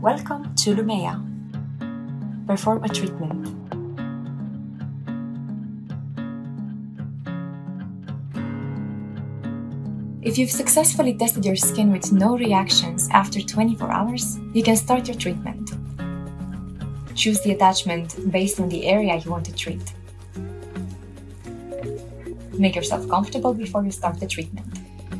Welcome to Lumea. Perform a treatment. If you've successfully tested your skin with no reactions after 24 hours, you can start your treatment. Choose the attachment based on the area you want to treat. Make yourself comfortable before you start the treatment.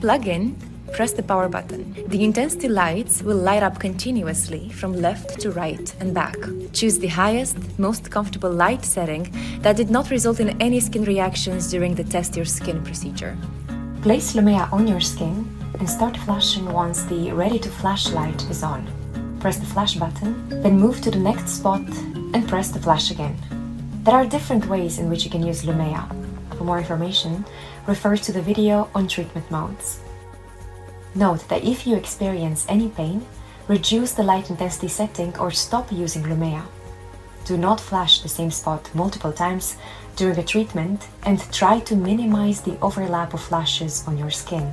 Plug in, press the power button. The intensity lights will light up continuously from left to right and back. Choose the highest, most comfortable light setting that did not result in any skin reactions during the Test Your Skin procedure. Place Lumea on your skin and start flashing once the Ready to Flash light is on. Press the flash button, then move to the next spot and press the flash again. There are different ways in which you can use Lumea. For more information, refer to the video on treatment modes. Note that if you experience any pain, reduce the light intensity setting or stop using Lumea. Do not flash the same spot multiple times during a treatment and try to minimize the overlap of flashes on your skin.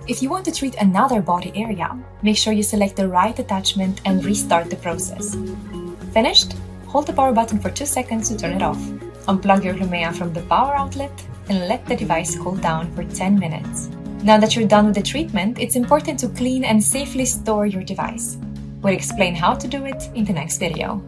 If you want to treat another body area, make sure you select the right attachment and restart the process. Finished? Hold the power button for 2 seconds to turn it off. Unplug your Lumea from the power outlet and let the device cool down for 10 minutes. Now that you're done with the treatment, it's important to clean and safely store your device. We'll explain how to do it in the next video.